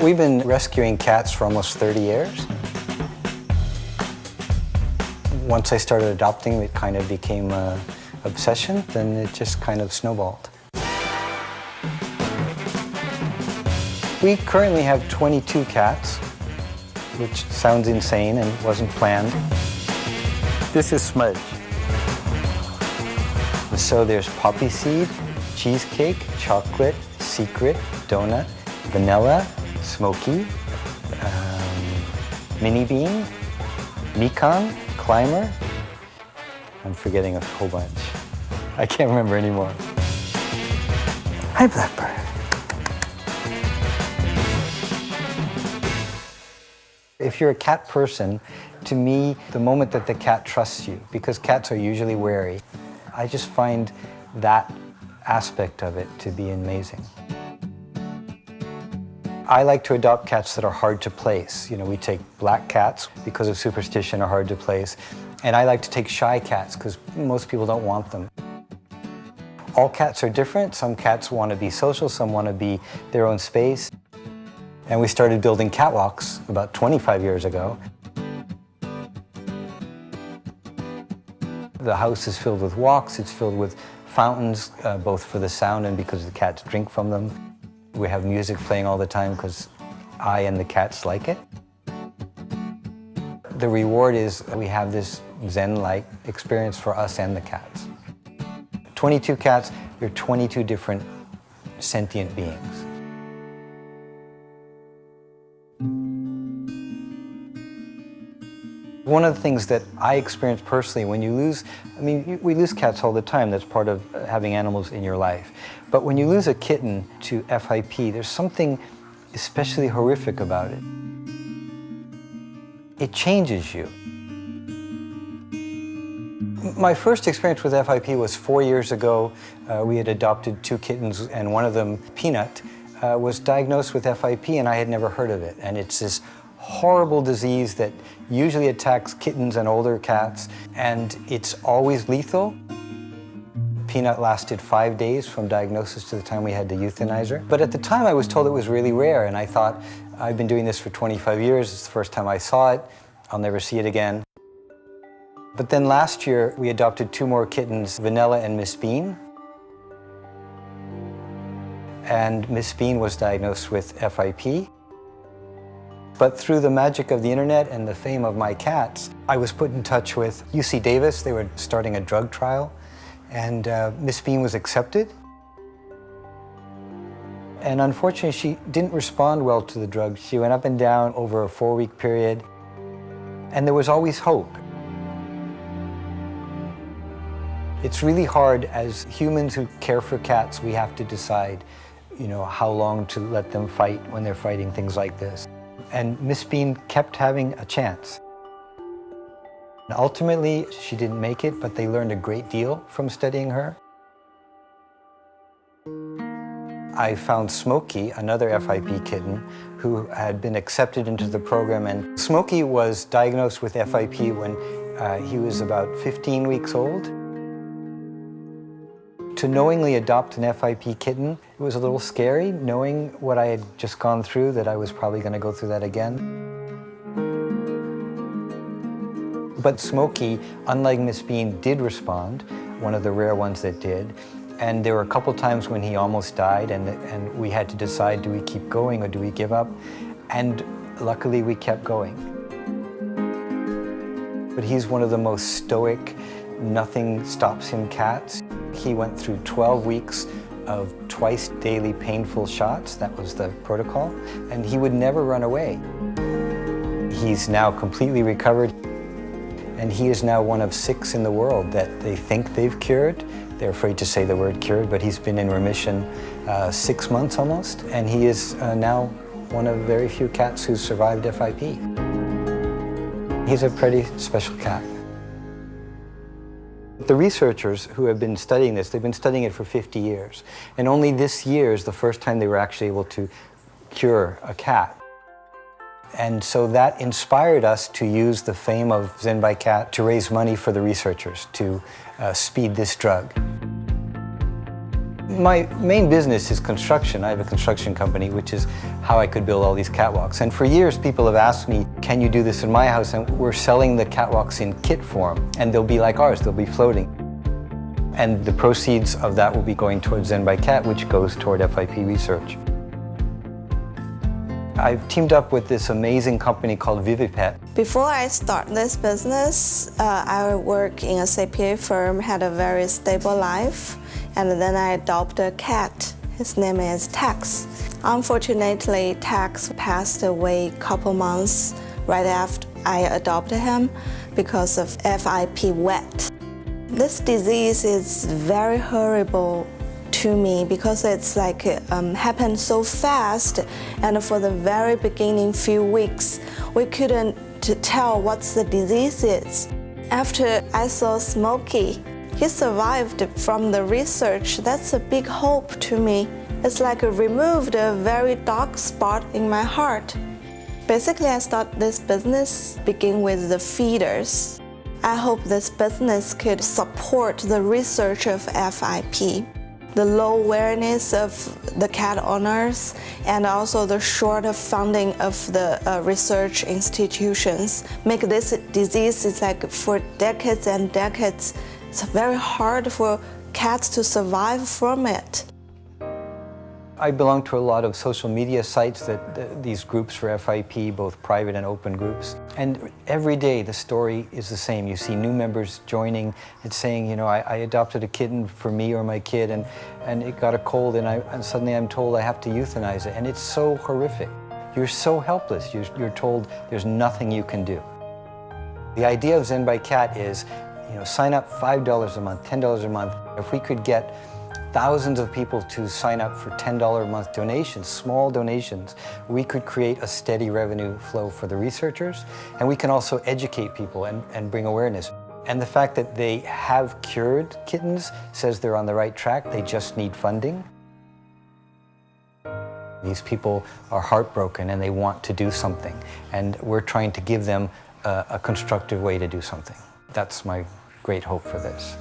We've been rescuing cats for almost 30 years. Once I started adopting, it kind of became an obsession, then it just kind of snowballed. We currently have 22 cats, which sounds insane and wasn't planned. This is Smudge. So there's poppy seed, cheesecake, chocolate, secret, donut, vanilla, Smokey, mini bean, Mikan, climber. I'm forgetting a whole bunch. I can't remember anymore. Hi, Blackbird. If you're a cat person, to me, the moment that the cat trusts you, because cats are usually wary, I just find that aspect of it to be amazing. I like to adopt cats that are hard to place. You know, we take black cats because of superstition are hard to place. And I like to take shy cats because most people don't want them. All cats are different. Some cats want to be social, some want to be their own space. And we started building catwalks about 25 years ago. The house is filled with walks, it's filled with fountains, both for the sound and because the cats drink from them. We have music playing all the time because I and the cats like it. The reward is we have this Zen-like experience for us and the cats. 22 cats, they're 22 different sentient beings. One of the things that I experienced personally when you lose, we lose cats all the time, that's part of having animals in your life. But when you lose a kitten to FIP, there's something especially horrific about it. It changes you. My first experience with FIP was 4 years ago. We had adopted 2 kittens, and one of them, Peanut, was diagnosed with FIP, and I had never heard of it. And it's this horrible disease that usually attacks kittens and older cats, and it's always lethal. Peanut lasted 5 days from diagnosis to the time we had to euthanize her. But at the time I was told it was really rare, and I thought, I've been doing this for 25 years, it's the first time I saw it, I'll never see it again. But then last year we adopted 2 more kittens, Vanilla and Miss Bean. And Miss Bean was diagnosed with FIP. But through the magic of the internet and the fame of my cats, I was put in touch with UC Davis. They were starting a drug trial, and Miss Bean was accepted. And unfortunately, she didn't respond well to the drug. She went up and down over a 4-week period, and there was always hope. It's really hard as humans who care for cats, we have to decide, you know, how long to let them fight when they're fighting things like this. And Miss Bean kept having a chance. And ultimately, she didn't make it, but they learned a great deal from studying her. I found Smokey, another FIP kitten, who had been accepted into the program. And Smokey was diagnosed with FIP when he was about 15 weeks old. To knowingly adopt an FIP kitten, it was a little scary, knowing what I had just gone through, that I was probably going to go through that again. But Smokey, unlike Miss Bean, did respond, one of the rare ones that did. And there were a couple times when he almost died, and we had to decide, do we keep going or do we give up? And luckily we kept going. But he's one of the most stoic, nothing stops him cats. He went through 12 weeks of twice daily painful shots. That was the protocol. And he would never run away. He's now completely recovered. And he is now one of 6 in the world that they think they've cured. They're afraid to say the word cured, but he's been in remission 6 months almost. And he is now one of very few cats who's survived FIP. He's a pretty special cat. The researchers who have been studying this, they've been studying it for 50 years. And only this year is the first time they were actually able to cure a cat. And so that inspired us to use the fame of ZenByCat to raise money for the researchers to speed this drug. My main business is construction. I have a construction company, which is how I could build all these catwalks. And for years, people have asked me, can you do this in my house? And we're selling the catwalks in kit form, and they'll be like ours, they'll be floating. And the proceeds of that will be going towards ZenByCat, which goes toward FIP research. I've teamed up with this amazing company called Vivipet. Before I start this business, I worked in a CPA firm, had a very stable life, and then I adopted a cat. His name is Tex. Unfortunately, Tex passed away a couple months right after I adopted him because of FIP wet. This disease is very horrible to me because it's like happened so fast, and for the very beginning few weeks we couldn't tell what the disease is. After I saw Smokey, he survived from the research. That's a big hope to me. It's like removed a very dark spot in my heart. Basically, I started this business begin with the feeders. I hope this business could support the research of FIP. The low awareness of the cat owners and also the short funding of the research institutions make this disease, it's like for decades and decades, it's very hard for cats to survive from it. I belong to a lot of social media sites, these groups for FIP, both private and open groups. And every day the story is the same. You see new members joining and saying, you know, I adopted a kitten for me or my kid and it got a cold and suddenly I'm told I have to euthanize it. And it's so horrific. You're so helpless. You're told there's nothing you can do. The idea of ZenByCat is, you know, sign up $5 a month, $10 a month. If we could get thousands of people to sign up for $10 a month donations, small donations, we could create a steady revenue flow for the researchers, and we can also educate people and bring awareness. And the fact that they have cured kittens says they're on the right track, they just need funding. These people are heartbroken and they want to do something, and we're trying to give them a constructive way to do something. That's my great hope for this.